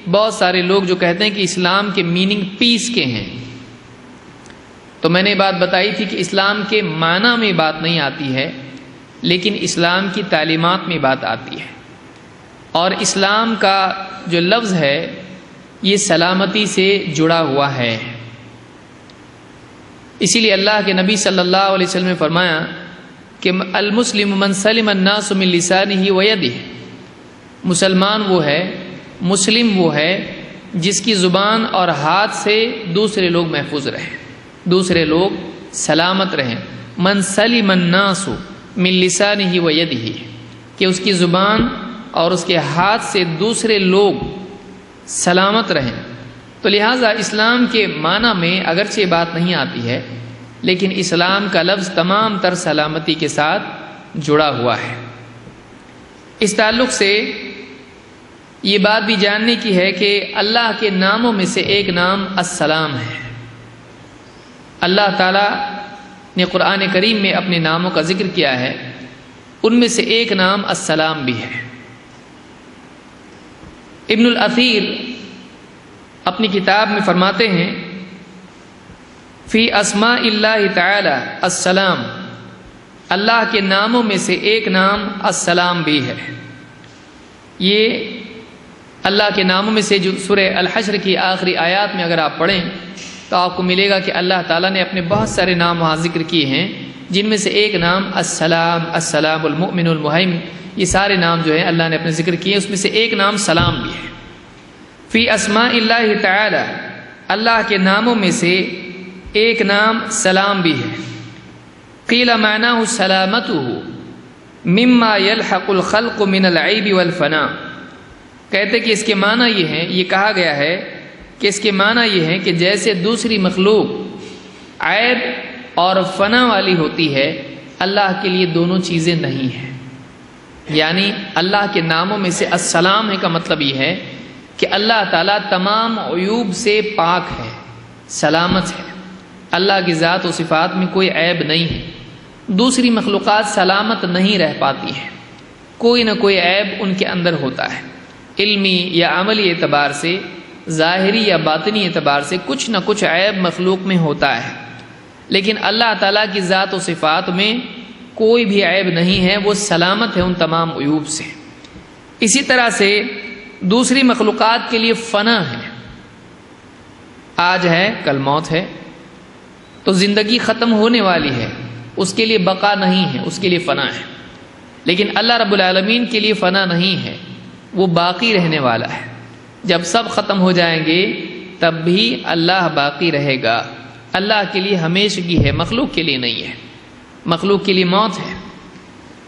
بہت سارے لوگ جو کہتے ہیں کہ اسلام کے میننگ پیس کے ہیں، تو میں نے بات بتائی تھی کہ اسلام کے معنی میں بات نہیں آتی ہے، لیکن اسلام کی تعلیمات میں بات آتی ہے۔ اور اسلام کا جو لفظ ہے یہ سلامتی سے جڑا ہوا ہے، اسی لیے اللہ کے نبی صلی اللہ علیہ وسلم نے فرمایا کہ المسلم من سلم الناس من لسانہ ویدہ، مسلمان وہ ہے، مسلم وہ ہے جس کی زبان اور ہاتھ سے دوسرے لوگ محفوظ رہیں، دوسرے لوگ سلامت رہیں۔ من سلم الناس من لسانہ ویدہ، کہ اس کی زبان اور اس کے ہاتھ سے دوسرے لوگ سلامت رہیں۔ تو لہٰذا اسلام کے معنی میں اگرچہ بات نہیں آتی ہے، لیکن اسلام کا لفظ تمام تر سلامتی کے ساتھ جڑا ہوا ہے۔ اس تعلق سے یہ بات بھی جاننے کی ہے کہ اللہ کے ناموں میں سے ایک نام السلام ہے۔ اللہ تعالیٰ نے قرآن کریم میں اپنے ناموں کا ذکر کیا ہے، ان میں سے ایک نام السلام بھی ہے۔ ابن الاثیر اپنی کتاب میں فرماتے ہیں فی اسماء اللہ تعالی السلام، اللہ کے ناموں میں سے ایک نام السلام بھی ہے۔ یہ اللہ کے ناموں میں سے جو سورہ الحشر کی آخری آیات میں اگر آپ پڑھیں تو آپ کو ملے گا کہ اللہ تعالیٰ نے اپنے بہت سارے نام وہاں ذکر کیے ہیں، جن میں سے ایک نام السلام، السلام المؤمن المہیمن، یہ سارے نام جو ہیں اللہ نے اپنے ذکر کیے، اس میں سے ایک نام سلام بھی ہے۔ فی اسماء اللہ تعالی، اللہ کے ناموں میں سے ایک نام سلام بھی ہے۔ قیل معناہ سلامتہ مما یلحق الخلق من العیب والفنا، کہتے کہ اس کے معنی یہ ہے، یہ کہا گیا ہے کہ اس کے معنی یہ ہے کہ جیسے دوسری مخلوق عیب اور فنا والی ہوتی ہے، اللہ کے لیے دونوں چیزیں نہیں ہیں۔ یعنی اللہ کے ناموں میں سے السلام ہے کا مطلب یہ ہے کہ اللہ تعالیٰ تمام عیوب سے پاک ہے، سلامت ہے، اللہ کی ذات و صفات میں کوئی عیب نہیں ہے۔ دوسری مخلوقات سلامت نہیں رہ پاتی ہیں، کوئی نہ کوئی عیب ان کے اندر ہوتا ہے، علمی یا عملی اعتبار سے، ظاہری یا باطنی اعتبار سے کچھ نہ کچھ عیب مخلوق میں ہوتا ہے، لیکن اللہ تعالیٰ کی ذات و صفات میں کوئی بھی عیب نہیں ہے، وہ سلامت ہے ان تمام عیوب سے۔ اسی طرح سے دوسری مخلوقات کے لیے فنا ہے، آج ہے کل موت ہے، تو زندگی ختم ہونے والی ہے، اس کے لیے بقا نہیں ہے، اس کے لیے فنا ہے۔ لیکن اللہ رب العالمین کے لیے فنا نہیں ہے، وہ باقی رہنے والا ہے۔ جب سب ختم ہو جائیں گے تب بھی اللہ باقی رہے گا، اللہ کے لیے ہمیشگی ہے، مخلوق کے لیے نہیں ہے، مخلوق کے لیے موت ہے۔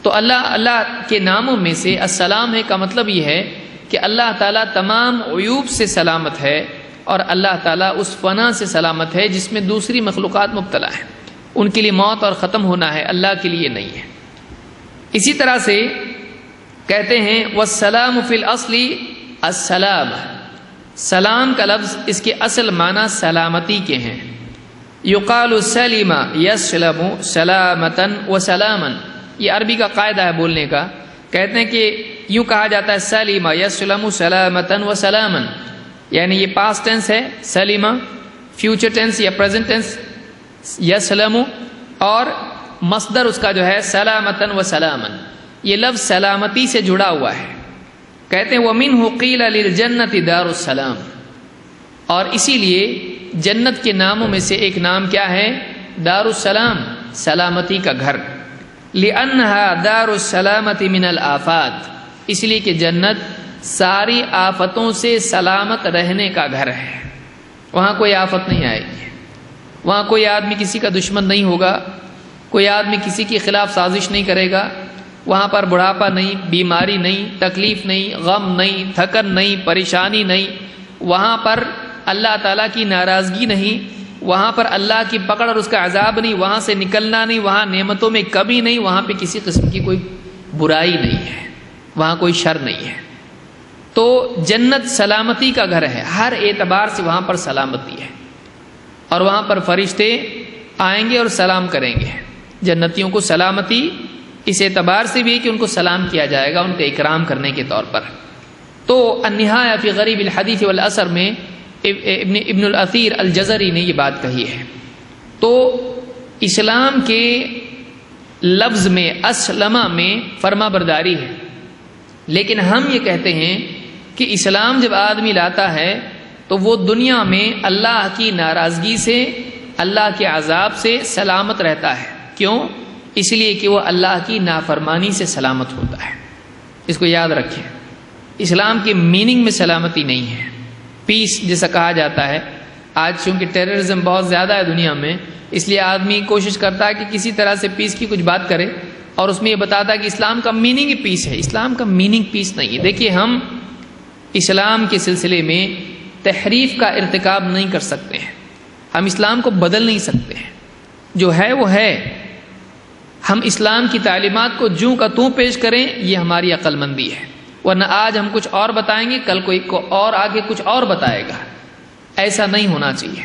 تو اللہ کے ناموں میں سے السلام ہے کا مطلب یہ ہے کہ اللہ تعالیٰ تمام عیوب سے سلامت ہے، اور اللہ تعالیٰ اس فنا سے سلامت ہے جس میں دوسری مخلوقات مبتلا ہیں، ان کے لیے موت اور ختم ہونا ہے، اللہ کے لیے نہیں ہے۔ اسی طرح سے کہتے ہیں والسلام فی الاصل السلام، سلام کا لفظ اس کے اصل معنی سلامتی کے ہیں۔ یقال سلم یسلم سلامتا وسلاما، یہ عربی کا قاعدہ ہے بولنے کا، کہتے ہیں کہ یوں کہا جاتا ہے سلم یسلم سلامتا وسلاما، یعنی یہ پاسٹ ٹینس ہے سلم، فیوچر ٹینس یا پریزنٹ ٹینس یسلم، اور مصدر اس کا جو ہے سلامتا وسلاما، یہ لفظ سلامتی سے جڑا ہوا ہے۔ کہتے ہیں وَمِنْهُ قِيلَ لِلْجَنَّةِ دَارُ السَّلَامِ، اور اسی لیے جنت کے ناموں میں سے ایک نام کیا ہے؟ دار السلام، سلامتی کا گھر۔ لِأَنَّهَا دَارُ السَّلَامَةِ مِنَ الْآفَاتِ، اس لیے کہ جنت ساری آفتوں سے سلامت رہنے کا گھر ہے، وہاں کوئی آفت نہیں آئے گی، وہاں کوئی آدمی کسی کا دشمن نہیں ہوگا، کوئی آدمی کسی کے خلاف سازش نہیں کرے گا، وہاں پر بڑھاپا نہیں، بیماری نہیں، تکلیف نہیں، غم نہیں، تھکن نہیں، پریشانی نہیں، وہاں پر اللہ تعالیٰ کی ناراضگی نہیں، وہاں پر اللہ کی پکڑ اور اس کا عذاب نہیں، وہاں سے نکلنا نہیں، وہاں نعمتوں میں کمی نہیں، وہاں پہ کسی قسم کی کوئی برائی نہیں ہے، وہاں کوئی شر نہیں ہے۔ تو جنت سلامتی کا گھر ہے، ہر اعتبار سے وہاں پر سلامتی ہے، اور وہاں پر فرشتے آئیں گے اور سلام کریں گے جنتیوں کو۔ سلامتی اس اعتبار سے بھی کہ ان کو سلام کیا جائے گا ان کے اکرام کرنے کے طور پر۔ تو النہایہ فی غریب الحدیث والأثر میں ابن الاثیر الجزری نے یہ بات کہی ہے۔ تو اسلام کے لفظ میں اسلمہ میں فرما برداری ہے، لیکن ہم یہ کہتے ہیں کہ اسلام جب آدمی لاتا ہے تو وہ دنیا میں اللہ کی ناراضگی سے، اللہ کے عذاب سے سلامت رہتا ہے۔ کیوں؟ اس لیے کہ وہ اللہ کی نافرمانی سے سلامت ہوتا ہے۔ اس کو یاد رکھیں، اسلام کے میننگ میں سلامتی نہیں ہے۔ پیس جیسا کہا جاتا ہے، آج چونکہ ٹیررزم بہت زیادہ ہے دنیا میں، اس لیے آدمی کوشش کرتا ہے کہ کسی طرح سے پیس کی کچھ بات کرے، اور اس میں یہ بتاتا ہے کہ اسلام کا میننگ ہی پیس ہے۔ اسلام کا میننگ پیس نہیں ہے۔ دیکھیے، ہم اسلام کے سلسلے میں تحریف کا ارتکاب نہیں کر سکتے ہیں، ہم اسلام کو بدل نہیں سکتے ہیں، جو ہے وہ ہے۔ ہم اسلام کی تعلیمات کو جوں کا توں پیش کریں، یہ ہماری عقل مندی ہے، ورنہ آج ہم کچھ اور بتائیں گے، کل کوئی اور آگے کچھ اور بتائے گا۔ ایسا نہیں ہونا چاہیے۔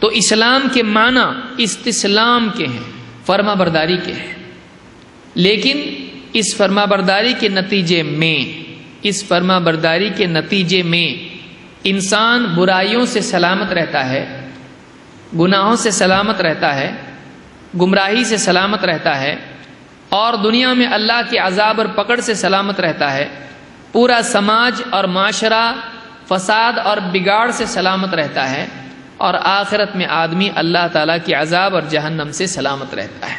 تو اسلام کے معنی استسلام کے ہیں، فرما برداری کے ہیں، لیکن اس فرما برداری کے نتیجے میں انسان برائیوں سے سلامت رہتا ہے، گناہوں سے سلامت رہتا ہے، گمراہی سے سلامت رہتا ہے، اور دنیا میں اللہ کے عذاب اور پکڑ سے سلامت رہتا ہے۔ پورا سماج اور معاشرہ فساد اور بگاڑ سے سلامت رہتا ہے، اور آخرت میں آدمی اللہ تعالیٰ کی عذاب اور جہنم سے سلامت رہتا ہے۔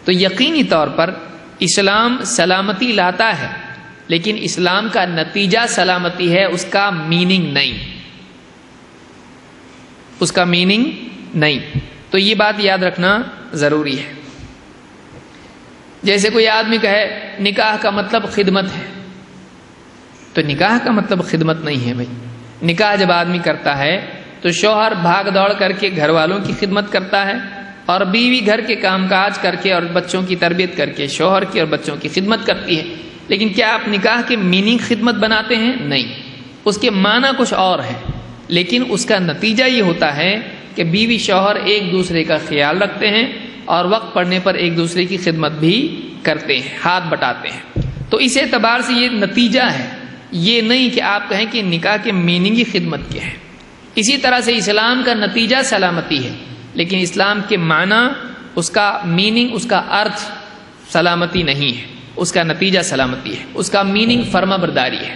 تو یقینی طور پر اسلام سلامتی لاتا ہے، لیکن اسلام کا نتیجہ سلامتی ہے، اس کا میننگ نہیں، اس کا میننگ نہیں۔ تو یہ بات یاد رکھنا ضروری ہے۔ جیسے کوئی آدمی کہے نکاح کا مطلب خدمت ہے، تو نکاح کا مطلب خدمت نہیں ہے بھائی۔ نکاح جب آدمی کرتا ہے تو شوہر بھاگ دوڑ کر کے گھر والوں کی خدمت کرتا ہے، اور بیوی گھر کے کام کاج کر کے اور بچوں کی تربیت کر کے شوہر کی اور بچوں کی خدمت کرتی ہے۔ لیکن کیا آپ نکاح کے میننگ خدمت بناتے ہیں؟ نہیں، اس کے معنی کچھ اور ہے، لیکن اس کا نتیجہ یہ ہوتا ہے کہ بیوی شوہر ایک دوسرے کا خیال رکھتے ہیں، اور وقت پڑنے پر ایک دوسرے کی خدمت بھی کرتے ہیں، ہاتھ بٹاتے ہیں۔ تو اس اعتبار سے یہ نتیجہ ہے، یہ نہیں کہ آپ کہیں کہ نکاح کے میننگ ہی خدمت کے ہیں۔ اسی طرح سے اسلام کا نتیجہ سلامتی ہے، لیکن اسلام کے معنی، اس کا میننگ، اس کا ارتھ سلامتی نہیں ہے، اس کا نتیجہ سلامتی ہے، اس کا میننگ فرما برداری ہے۔